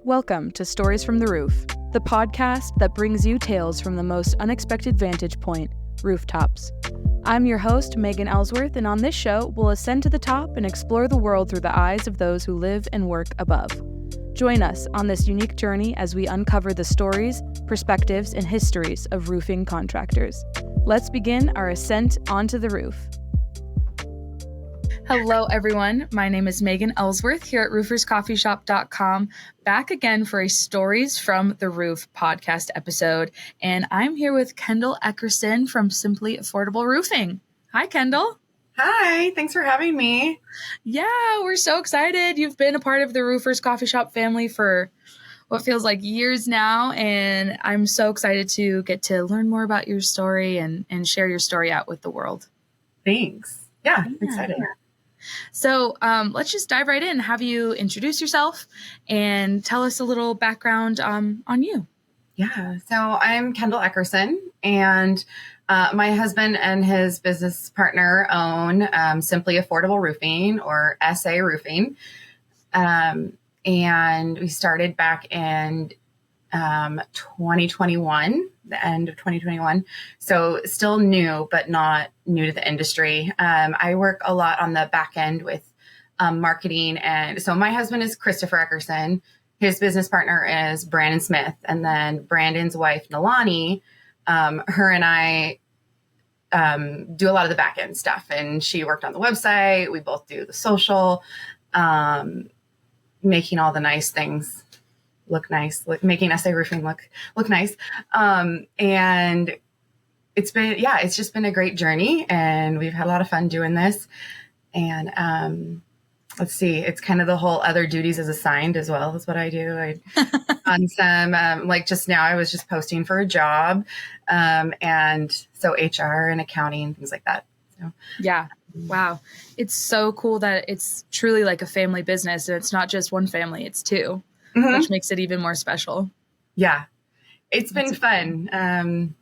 Welcome to Stories from the Roof, the podcast that brings you tales from the most unexpected vantage point, rooftops. I'm your host, Megan Ellsworth, and on this show, we'll ascend to the top and explore the world through the eyes of those who live and work above. Join us on this unique journey as we uncover the stories, perspectives, and histories of roofing contractors. Let's begin our ascent onto the roof. Hello, everyone. My name is Megan Ellsworth here at rooferscoffeeshop.com, back again for a Stories from the Roof podcast episode. And I'm here with Kendall Ekerson from Simply Affordable Roofing. Hi, Kendall. Hi, thanks for having me. Yeah, we're so excited. You've been a part of the Roofers Coffee Shop family for what feels like years now. And I'm so excited to get to learn more about your story and share your story out with the world. Thanks. Yeah. Excited. So let's just dive right in. Have you introduce yourself and tell us a little background on you. Yeah. So I'm Kendall Ekerson, and my husband and his business partner own Simply Affordable Roofing, or SA Roofing. And we started back in 2021, the end of 2021. So still new, but not new to the industry. I work a lot on the back end with marketing. And so my husband is Christopher Ekerson. His business partner is Brandon Smith. And then Brandon's wife, Nalani, her and I do a lot of the back end stuff. And she worked on the website. We both do the social, making all the nice things look nice, making SA Roofing look nice. And it's just been a great journey, and we've had a lot of fun doing this. And let's see, it's kind of the whole other duties as assigned as well is what I do. On some, like just now, I was just posting for a job. And so HR and accounting, things like that. So. Yeah. Wow. It's so cool that it's truly like a family business, and it's not just one family, it's two. Mm-hmm. Which makes it even more special. Yeah. It's been fun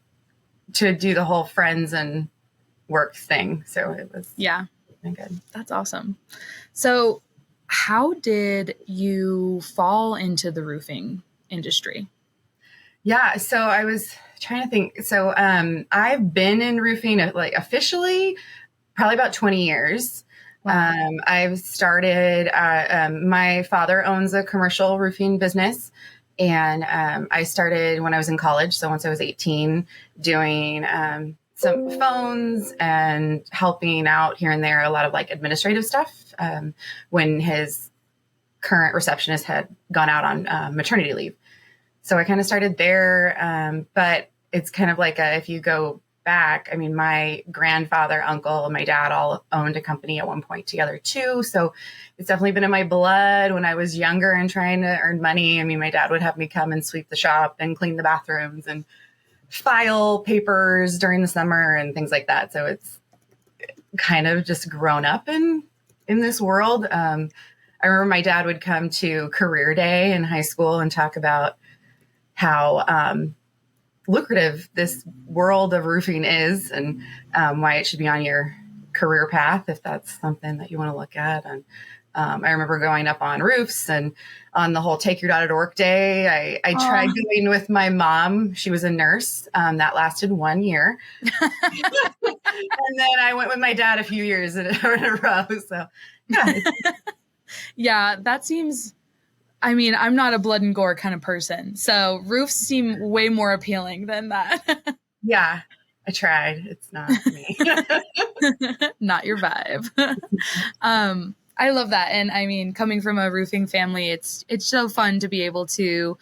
to do the whole friends and work thing. So it was been good. That's awesome. So how did you fall into the roofing industry? Yeah. So I was trying to think. So I've been in roofing like officially probably about 20 years. Wow. I've started, my father owns a commercial roofing business, and I started when I was in college. So once I was 18, doing some phones and helping out here and there, a lot of like administrative stuff, when his current receptionist had gone out on maternity leave. So I kind of started there, but it's kind of like if you go back, I mean, my grandfather, uncle, and my dad all owned a company at one point together too. So it's definitely been in my blood when I was younger and trying to earn money. I mean, my dad would have me come and sweep the shop and clean the bathrooms and file papers during the summer and things like that. So it's kind of just grown up in this world. I remember my dad would come to career day in high school and talk about how, lucrative this world of roofing is, and why it should be on your career path if that's something that you want to look at. And I remember going up on roofs and on the whole take your daughter to work day. I tried going with my mom. She was a nurse. That lasted 1 year. And then I went with my dad a few years in a row. So yeah. Yeah, that seems... I mean, I'm not a blood and gore kind of person, so roofs seem way more appealing than that. Yeah, I tried. It's not me. Not your vibe. I love that. And I mean, coming from a roofing family, it's so fun to be able to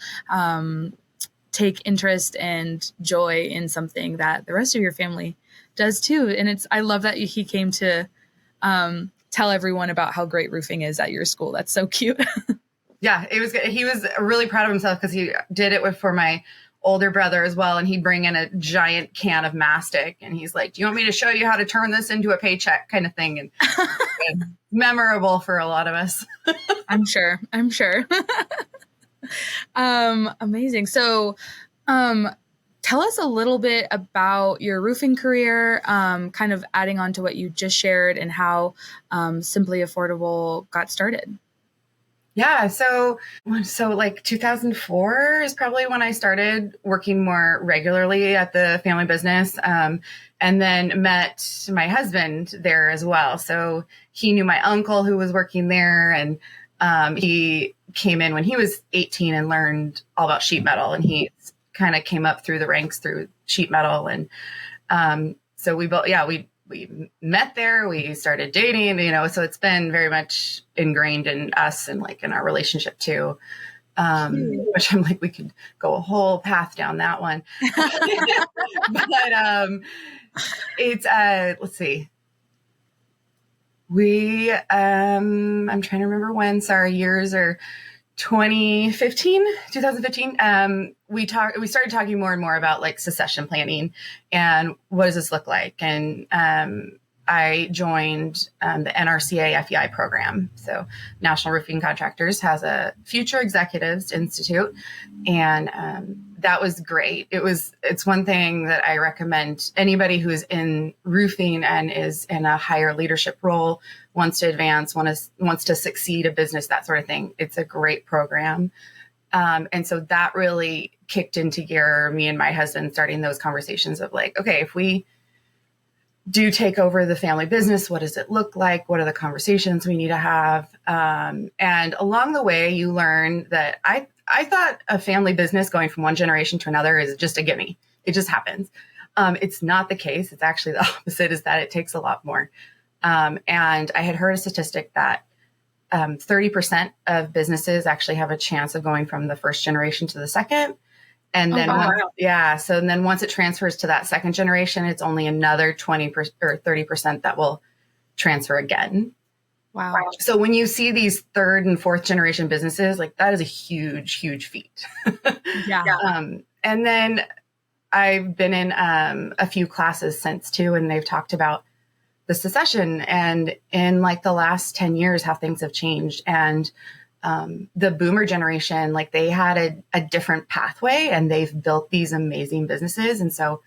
take interest and joy in something that the rest of your family does too. And I love that he came to tell everyone about how great roofing is at your school. That's so cute. Yeah, it was good. He was really proud of himself because he did it for my older brother as well. And he'd bring in a giant can of mastic, and he's like, do you want me to show you how to turn this into a paycheck kind of thing? And memorable for a lot of us. I'm sure. Amazing. So, tell us a little bit about your roofing career, kind of adding on to what you just shared and how Simply Affordable got started. Yeah. So like 2004 is probably when I started working more regularly at the family business. And then met my husband there as well. So he knew my uncle who was working there, and he came in when he was 18 and learned all about sheet metal. And he kind of came up through the ranks through sheet metal. And so we both, we met there, we started dating, so it's been very much ingrained in us and like in our relationship too. Which I'm like, we could go a whole path down that one. But it's let's see. I'm trying to remember when, years are 2015. We started talking more and more about like succession planning and what does this look like. And I joined the NRCA FEI program. So National Roofing Contractors has a Future Executives Institute. And that was great. It's one thing that I recommend anybody who's in roofing and is in a higher leadership role, wants to advance, wants to succeed a business, that sort of thing. It's a great program. And so that really kicked into gear, me and my husband starting those conversations of like, okay, if we do take over the family business, what does it look like? What are the conversations we need to have? And along the way, you learn that I thought a family business going from one generation to another is just a gimme. It just happens. It's not the case. It's actually the opposite, is that it takes a lot more. And I had heard a statistic that 30% of businesses actually have a chance of going from the first generation to the second. And then, once it transfers to that second generation, it's only another 20% or 30% that will transfer again. Wow. So when you see these third and fourth generation businesses, like that is a huge, huge feat. Yeah. And then I've been in a few classes since too, and they've talked about the succession and in like the last 10 years, how things have changed. And the boomer generation, like they had a different pathway and they've built these amazing businesses. And so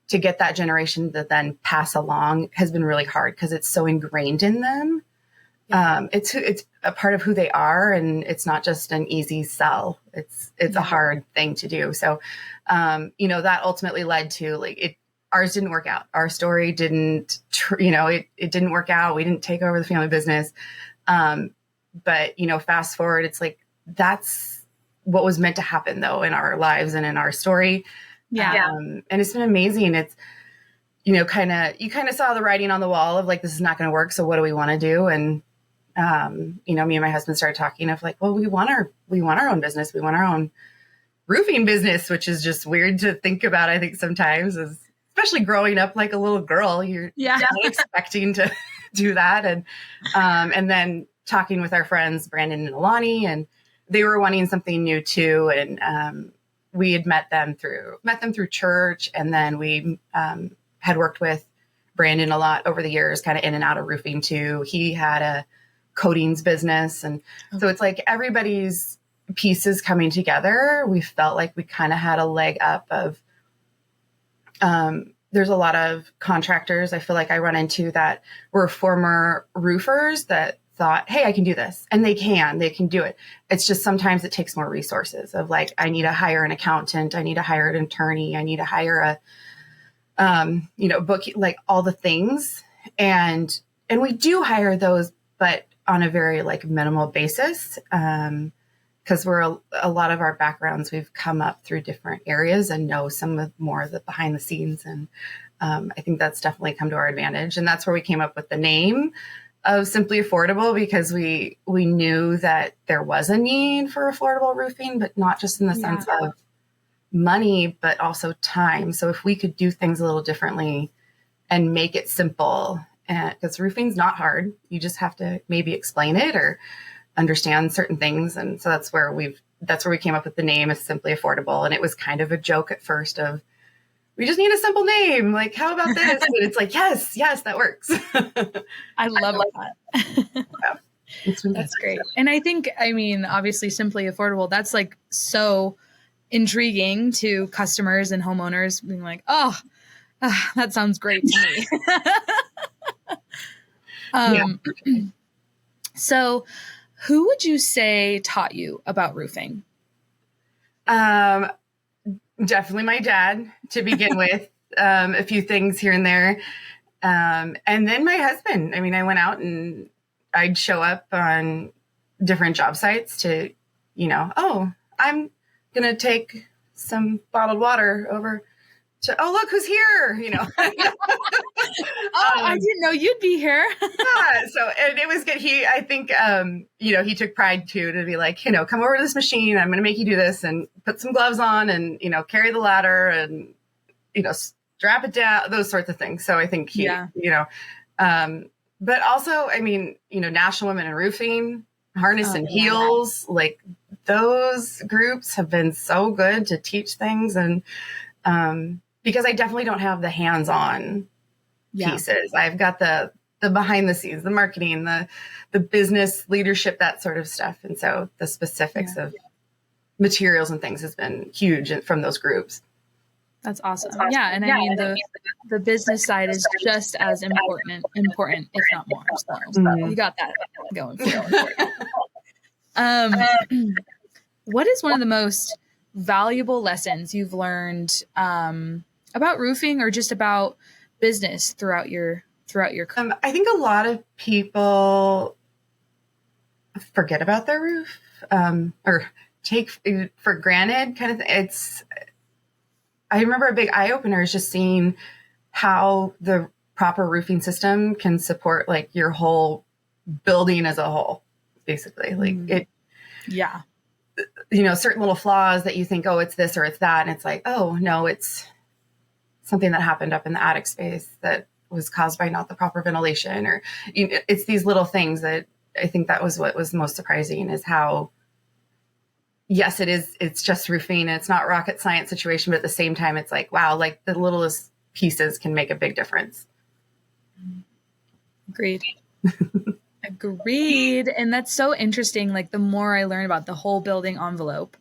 to get that generation to then pass along has been really hard because it's so ingrained in them. Yeah. It's a part of who they are, and it's not just an easy sell. It's a hard thing to do. So, that ultimately led to like ours didn't work out. Our story didn't, it didn't work out. We didn't take over the family business. But, fast forward, it's like, that's what was meant to happen though, in our lives and in our story. Yeah. And it's been amazing. It's, you kind of saw the writing on the wall of like, this is not going to work. So what do we want to do? And, me and my husband started talking of like, well, we want our own business. We want our own roofing business, which is just weird to think about. I think sometimes, especially growing up like a little girl, you're not expecting to do that. And then talking with our friends, Brandon and Alani, and they were wanting something new too. And we had met them through church. And then we had worked with Brandon a lot over the years, kind of in and out of roofing too. He had a coatings business. And so it's like everybody's pieces coming together. We felt like we kind of had a leg up of, there's a lot of contractors I feel like I run into that were former roofers that thought, hey, I can do this. And they can do it. It's just sometimes it takes more resources of like, I need to hire an accountant. I need to hire an attorney. I need to hire a, book, like all the things. And we do hire those, but on a very like minimal basis. Because we're a lot of our backgrounds, we've come up through different areas and know some of more of the behind the scenes. And I think that's definitely come to our advantage. And that's where we came up with the name of Simply Affordable, because we knew that there was a need for affordable roofing, but not just in the sense of money, but also time. So if we could do things a little differently and make it simple, because roofing's not hard, you just have to maybe explain it or understand certain things. And so that's where we came up with the name, is Simply Affordable. And it was kind of a joke at first of, we just need a simple name. Like, how about this? And it's like, yes, that works. I love that. That's great. And I think, obviously Simply Affordable, that's like so intriguing to customers and homeowners being like, that sounds great to me. So Who would you say taught you about roofing? Definitely my dad to begin with, a few things here and there. And then my husband. I mean, I went out and I'd show up on different job sites to, oh, I'm going to take some bottled water over to, oh, look who's here, I didn't know you'd be here. Yeah. So, and it was good. I think, he took pride too, to be like, come over to this machine. I'm going to make you do this and put some gloves on and, carry the ladder and, strap it down, those sorts of things. So I think but also, I mean, National Women in Roofing, Harness and Heels, like those groups have been so good to teach things. And, because I definitely don't have the hands-on pieces. I've got the behind the scenes, the marketing, the business leadership, that sort of stuff. And so the specifics of materials and things has been huge from those groups. That's awesome. Yeah. And I mean, the business side is just as important, if not more. So you got that going for you. What is one of the most valuable lessons you've learned about roofing or just about business throughout your career? I think a lot of people forget about their roof or take for granted kind of thing. I remember a big eye opener is just seeing how the proper roofing system can support like your whole building as a whole, basically. Like certain little flaws that you think, oh, it's this or it's that. And it's like, oh no, it's something that happened up in the attic space that was caused by not the proper ventilation, or it's these little things that I think that was what was most surprising, is how, yes, it's just roofing and it's not rocket science situation, but at the same time, it's like, wow, like the littlest pieces can make a big difference. Agreed. Agreed. And that's so interesting. Like the more I learn about the whole building envelope,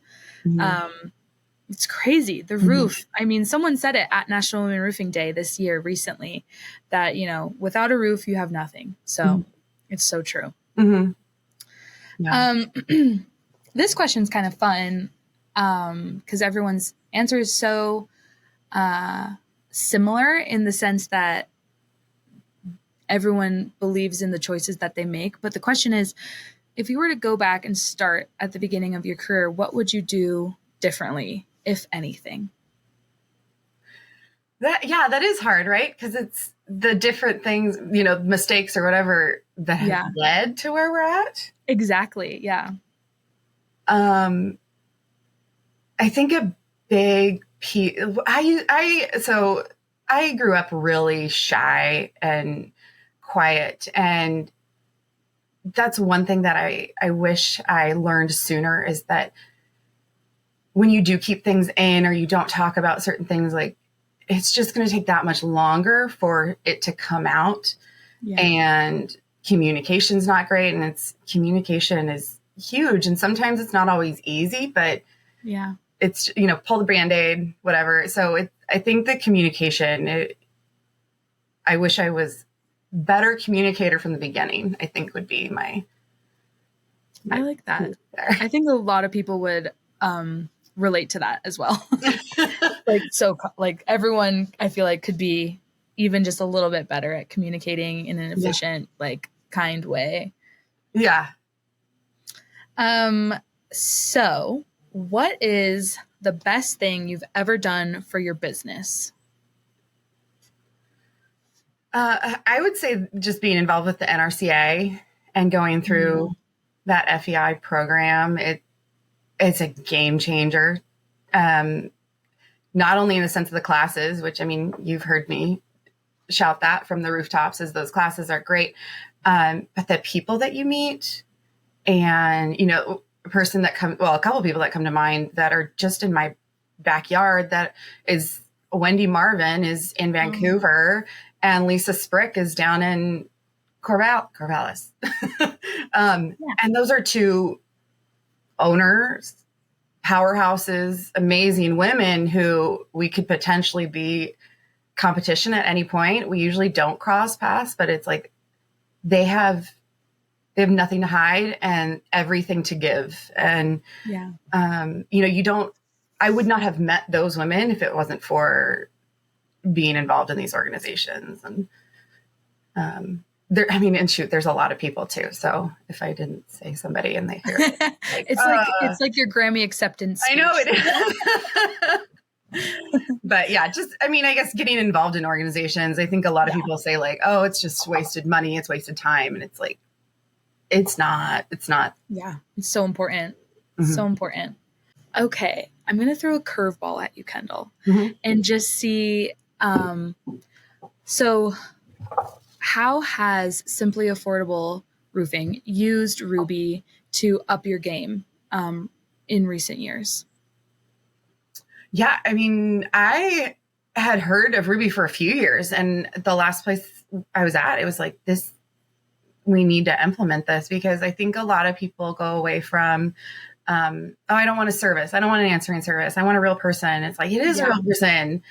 it's crazy. The roof. I mean, someone said it at National Women Roofing Day this year recently that, without a roof, you have nothing. So it's so true. Yeah. This question's kind of fun because everyone's answer is so similar in the sense that everyone believes in the choices that they make. But the question is, if you were to go back and start at the beginning of your career, what would you do differently, if anything? That is hard, right? Because it's the different things, mistakes or whatever that have led to where we're at. Exactly. Yeah. I think a big piece, so I grew up really shy and quiet, and that's one thing that I wish I learned sooner, is that when you do keep things in or you don't talk about certain things, like it's just going to take that much longer for it to come out. And communication's not great, and communication is huge, and sometimes it's not always easy, but it's pull the Band-Aid, whatever. So I think the communication, I wish I was better communicator from the beginning, I think would be my I like that. I think a lot of people would relate to that as well. Like everyone, I feel like, could be even just a little bit better at communicating in an efficient, kind way. Yeah. So what is the best thing you've ever done for your business? I would say just being involved with the NRCA and going through that FEI program. It's a game changer. Not only in the sense of the classes, which, I mean, you've heard me shout that from the rooftops, as those classes are great. But the people that you meet, and, a couple of people that come to mind that are just in my backyard, that is Wendy Marvin is in Vancouver, and Lisa Sprick is down in Corvallis. And those are two owners, powerhouses, amazing women who we could potentially be competition at any point. We usually don't cross paths, but it's like they have they have nothing to hide and everything to give. And, Yeah. I would not have met those women if it wasn't for being involved in these organizations. And, there's a lot of people too. So if I didn't say somebody and they hear it, it's like your Grammy acceptance speech. I know it is. But yeah, I guess getting involved in organizations, I think a lot of people say like, oh, it's just wasted money. It's wasted time. And it's like, it's not. Yeah. It's so important. Mm-hmm. So important. Okay. I'm going to throw a curveball at you, Kendall, and just see, so how has Simply Affordable Roofing used Ruby to up your game in recent years? Yeah, I had heard of Ruby for a few years, and the last place I was at, it was like this, we need to implement this, because I think a lot of people go away from, I don't want a service. I don't want an answering service. I want a real person. It's like, it is a real person.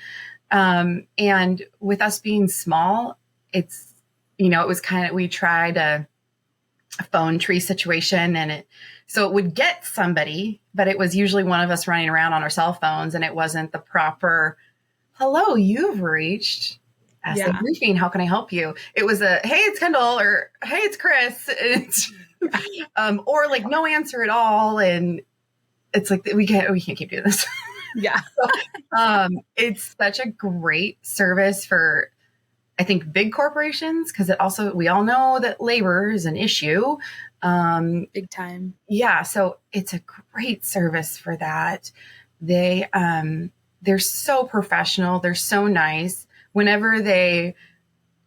And with us being small, it's, it was we tried a phone tree situation, and so it would get somebody, but it was usually one of us running around on our cell phones, and it wasn't the proper, hello, you've reached Asset Roofing. How can I help you? It was hey, it's Kendall, or hey, it's Chris. Or like no answer at all. And it's like, we can't keep doing this. Yeah. It's such a great service for, I think, big corporations, because we all know that labor is an issue. Big time. Yeah. So it's a great service for that. They're so professional. They're so nice whenever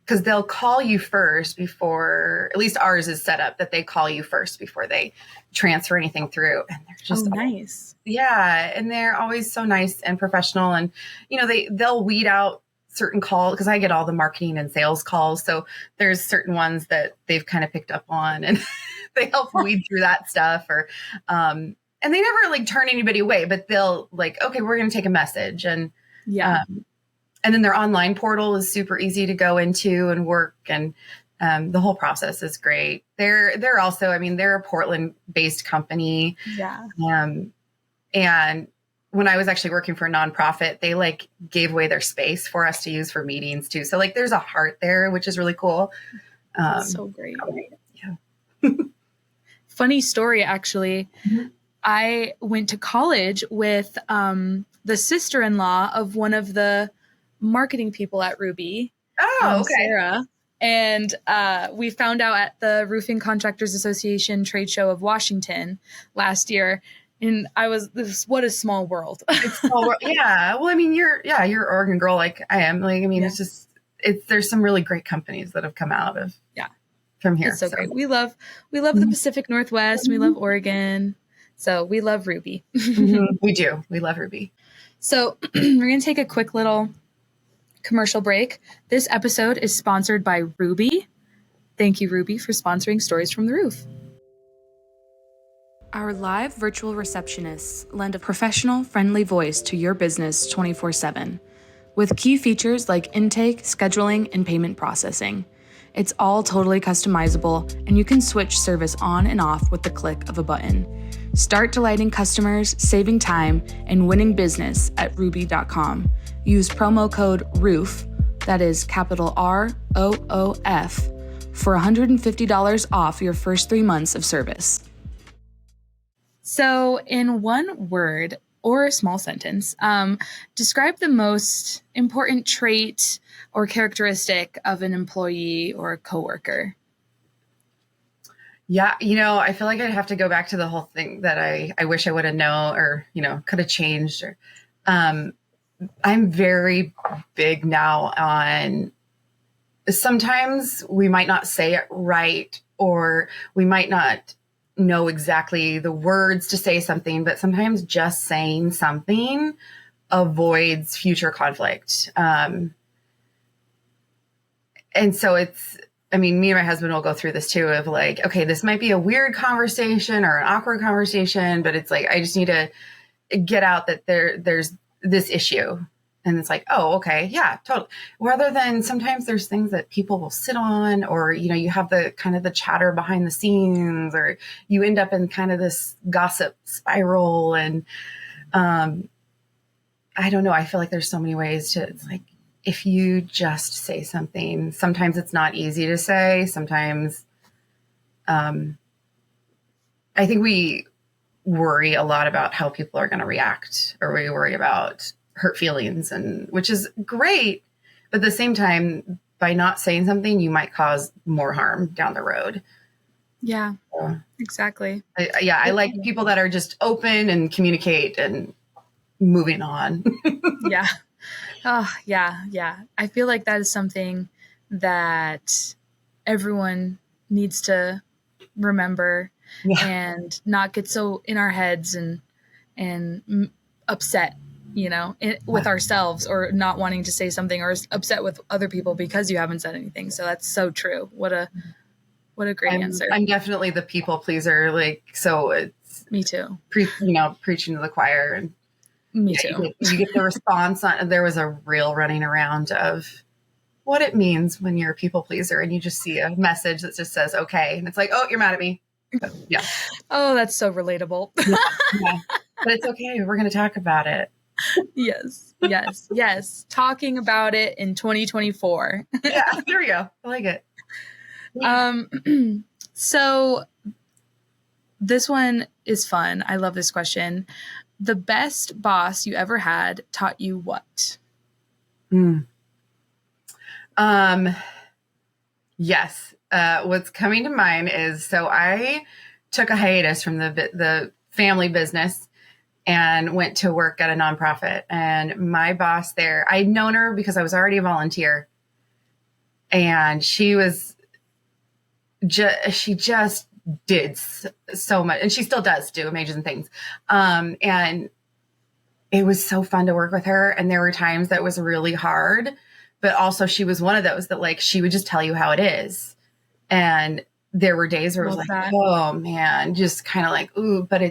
because they'll call you first before, at least ours is set up that they call you first before they transfer anything through. And they're just nice. Yeah. And they're always so nice and professional. And, they'll weed out certain calls, because I get all the marketing and sales calls. So there's certain ones that they've kind of picked up on, and they help weed through that stuff, and they never like turn anybody away, but they'll like, okay, we're going to take a message. And, and then their online portal is super easy to go into and work. And, the whole process is great. They're also, they're a Portland based company. Yeah. And when I was actually working for a nonprofit, they like gave away their space for us to use for meetings too. So like there's a heart there, which is really cool. So great. Yeah. Funny story, actually. Mm-hmm. I went to college with the sister-in-law of one of the marketing people at Ruby. Oh, okay. Sarah. And we found out at the Roofing Contractors Association trade show of Washington last year. And what a small world. It's small world. Yeah. Well, you're Oregon girl like I am. Like, it's just, there's some really great companies that have come out of from here. It's so great. We love the Pacific Northwest. We love Oregon. So we love Ruby. We do. We love Ruby. So we're going to take a quick little commercial break. This episode is sponsored by Ruby. Thank you, Ruby, for sponsoring Stories from the Roof. Our live virtual receptionists lend a professional, friendly voice to your business 24/7, with key features like intake, scheduling, and payment processing. It's all totally customizable, and you can switch service on and off with the click of a button. Start delighting customers, saving time, and winning business at ruby.com. Use promo code ROOF, that is capital ROOF, for $150 off your first 3 months of service. So in one word or a small sentence, describe the most important trait or characteristic of an employee or a coworker. Yeah, I feel like I'd have to go back to the whole thing that I wish I would have known, or, could have changed. Or, I'm very big now on, sometimes we might not say it right, or we might not know exactly the words to say something, but sometimes just saying something avoids future conflict. And so it's, me and my husband will go through this too, of like, okay, this might be a weird conversation or an awkward conversation, but it's like, I just need to get out that there's this issue. And it's like, oh, okay. Yeah, totally. Rather than sometimes there's things that people will sit on, or, you know, you have the kind of the chatter behind the scenes, or you end up in kind of this gossip spiral. And I don't know. I feel like there's so many ways to, it's like, if you just say something, sometimes it's not easy to say. Sometimes I think we worry a lot about how people are going to react, or we worry about hurt feelings, and which is great. But at the same time, by not saying something, you might cause more harm down the road. Yeah, exactly. I like people that are just open and communicate and moving on. Yeah. Oh, yeah. Yeah. I feel like that is something that everyone needs to remember and not get so in our heads and upset, you know, with ourselves, or not wanting to say something, or upset with other people because you haven't said anything. So that's so true. What a great answer. I'm definitely the people pleaser. Like, so it's me too. Preaching to the choir. And me too. You get the response on. There was a reel running around of what it means when you're a people pleaser, and you just see a message that just says, okay. And it's like, oh, you're mad at me. But, yeah. Oh, that's so relatable. Yeah. But it's okay. We're going to talk about it. Yes. Talking about it in 2024. Yeah, there we go. I like it. So this one is fun. I love this question. The best boss you ever had taught you what? Yes. What's coming to mind is, so I took a hiatus from the family business and went to work at a nonprofit. And my boss there, I'd known her because I was already a volunteer, and she just did so much, and she still does do amazing things. And it was so fun to work with her. And there were times that was really hard, but also she was one of those that, like, she would just tell you how it is. And there were days where it was like, oh man, just kind of like, ooh, but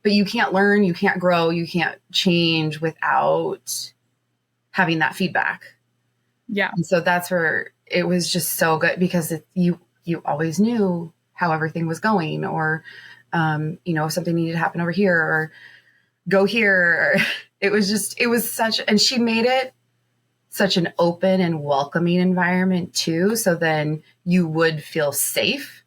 you can't learn, you can't grow, you can't change without having that feedback. Yeah. And so that's where it was just so good, because you always knew how everything was going, or, if something needed to happen over here or go here. It was such, and she made it such an open and welcoming environment too. So then you would feel safe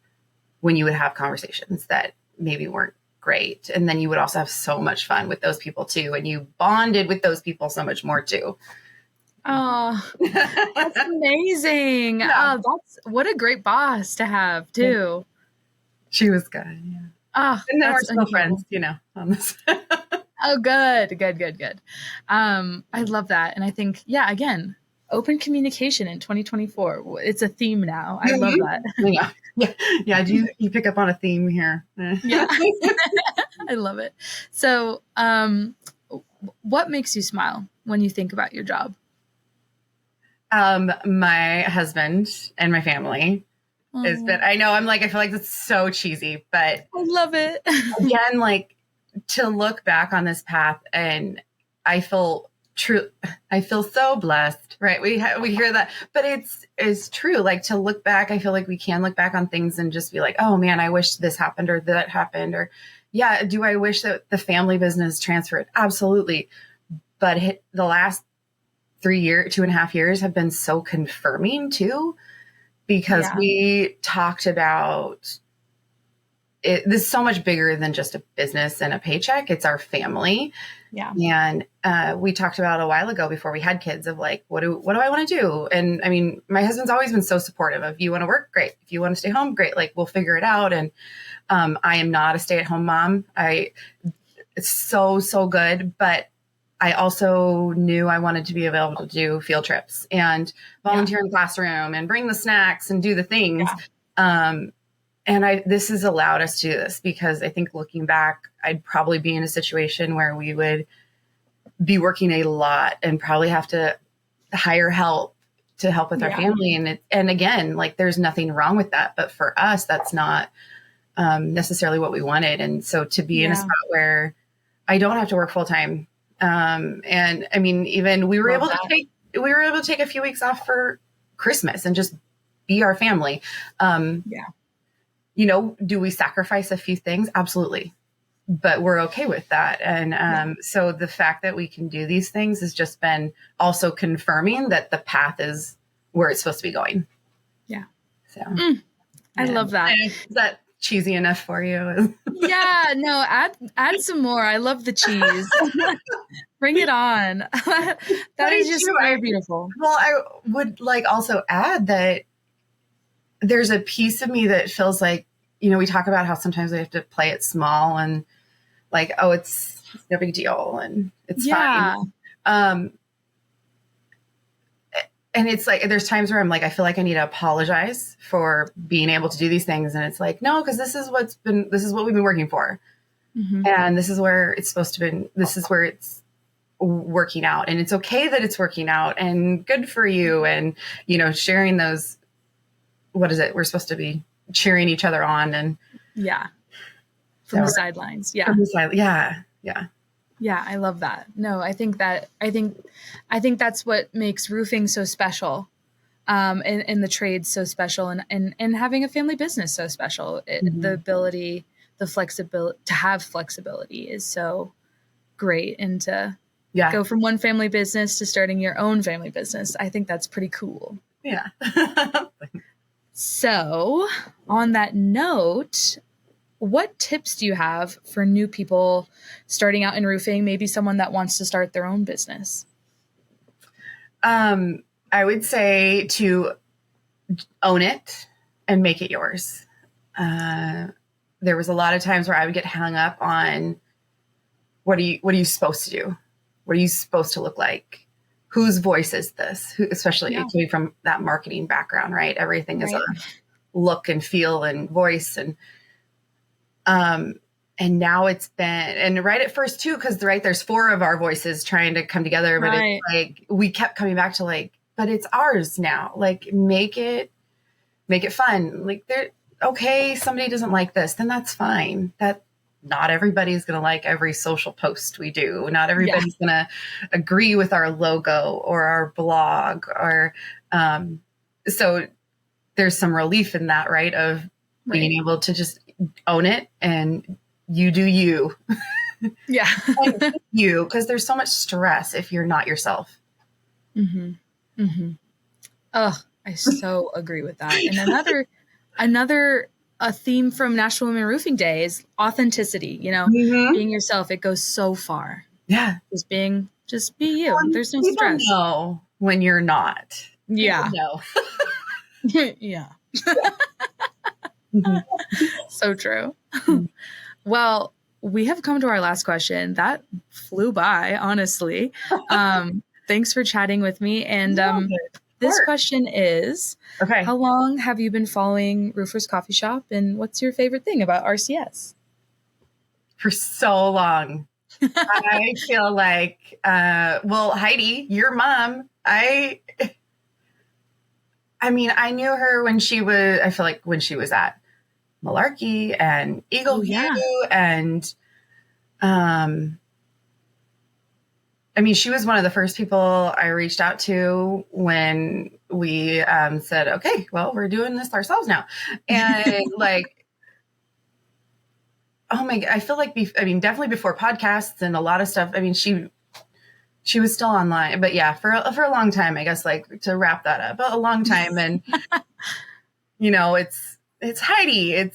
when you would have conversations that maybe weren't great. And then you would also have so much fun with those people too. And you bonded with those people so much more too. Oh, that's amazing. Yeah. Oh, what a great boss to have too. She was good. Yeah. Oh, and then we're still friends, on this. Oh, good. I love that. And I think, again, open communication in 2024. It's a theme now. I love that. Yeah. Do you pick up on a theme here? Yeah. I love it. So, what makes you smile when you think about your job? My husband and my family. I know I feel like that's so cheesy, but I love it. Again, like, to look back on this path, and I feel so blessed, right? We hear that, but it's true. Like, to look back, I feel like we can look back on things and just be like, oh man, I wish this happened or that happened, or do I wish that the family business transferred? Absolutely. But the last 2.5 years have been so confirming too, because we talked about it. This is so much bigger than just a business and a paycheck. It's our family. Yeah. And we talked about a while ago, before we had kids, of like, what do I want to do? And I mean, my husband's always been so supportive of, you want to work? Great. If you want to stay home, great. Like, we'll figure it out. And I am not a stay-at-home mom. It's so good. But I also knew I wanted to be available to do field trips and volunteer in the classroom and bring the snacks and do the things. Yeah. And this has allowed us to do this, because I think, looking back, I'd probably be in a situation where we would be working a lot and probably have to hire help to help with our family. And again, like, there's nothing wrong with that, but for us, that's not necessarily what we wanted. And so to be in a spot where I don't have to work full time, And I mean, even we were able to take a few weeks off for Christmas and just be our family. You know, do we sacrifice a few things? Absolutely. But we're okay with that. And so the fact that we can do these things has just been also confirming that the path is where it's supposed to be going. Yeah. So I love that. Is that cheesy enough for you? Yeah, no, add some more. I love the cheese. Bring it on. That is just very beautiful. Well, I would like also add that there's a piece of me that feels like, you know, we talk about how sometimes we have to play it small and like, oh, it's no big deal and it's fine. And it's like, there's times where I'm like, I feel like I need to apologize for being able to do these things. And it's like, no, because this is what we've been working for. Mm-hmm. And this is where it's supposed to be. This is where it's working out. And it's okay that it's working out and good for you. And, you know, sharing those, what is it? We're supposed to be cheering each other on and from the sidelines. Yeah. Yeah, I love that. No, I think that's what makes roofing so special, and the trade so special, and having a family business so special. The ability, the flexibility to have flexibility is so great, and to go from one family business to starting your own family business. I think that's pretty cool. Yeah. So, on that note, what tips do you have for new people starting out in roofing? Maybe someone that wants to start their own business. I would say to own it and make it yours. There was a lot of times where I would get hung up on what are you supposed to do? What are you supposed to look like? Whose voice is this? Especially coming from that marketing background, right? Everything is a look and feel and voice and now it's been, and right at first too, because there's 4 of our voices trying to come together, but it's like we kept coming back to like, but it's ours now. Like make it fun. Like okay, somebody doesn't like this, then that's fine. That not everybody's going to like every social post we do. Not everybody's going to agree with our logo or our blog or so there's some relief in that, right? Of being able to just own it and you do you. Yeah. You, because there's so much stress if you're not yourself. Mm-hmm. Mm-hmm. Oh, I so agree with that. And another a theme from National Women Roofing Day is authenticity, you know, being yourself. It goes so far. Yeah. Just be you. There's no stress. People know when you're not. Yeah. Yeah. So true. Well, we have come to our last question. That flew by, honestly. Thanks for chatting with me. And this question is, how long have you been following Roofers Coffee Shop, and what's your favorite thing about RCS? For so long. I feel like, Heidi, your mom, I mean, I knew her when she was at Malarkey and Eagle View and, I mean, she was one of the first people I reached out to when we said, okay, well, we're doing this ourselves now. And like, oh my God, I feel like, definitely before podcasts and a lot of stuff. I mean, she was still online, but yeah, for a long time, I guess, like to wrap that up, a long time. And, you know, it's Heidi.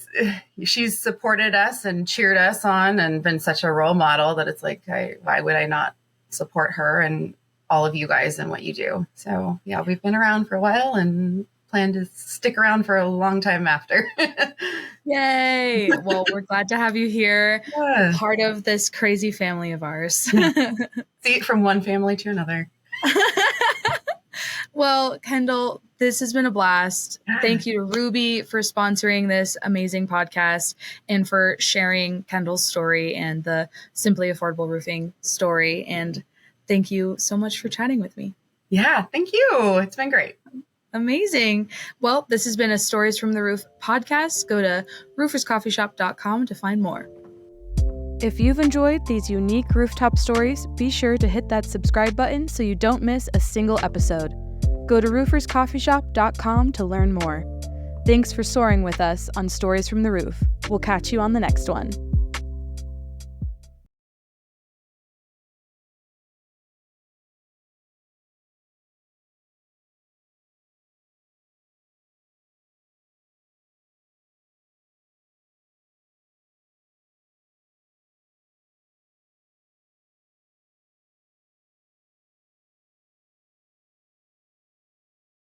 She's supported us and cheered us on and been such a role model that it's like, why would I not support her and all of you guys and what you do? So yeah, we've been around for a while and plan to stick around for a long time after. Yay. Well, we're glad to have you here. Part of this crazy family of ours. See, from one family to another. Well, Kendall, this has been a blast. Thank you to Ruby for sponsoring this amazing podcast and for sharing Kendall's story and the Simply Affordable Roofing story. And thank you so much for chatting with me. Yeah, thank you. It's been great. Amazing. Well, this has been a Stories from the Roof podcast. Go to rooferscoffeeshop.com to find more. If you've enjoyed these unique rooftop stories, be sure to hit that subscribe button so you don't miss a single episode. Go to rooferscoffeeshop.com to learn more. Thanks for soaring with us on Stories from the Roof. We'll catch you on the next one.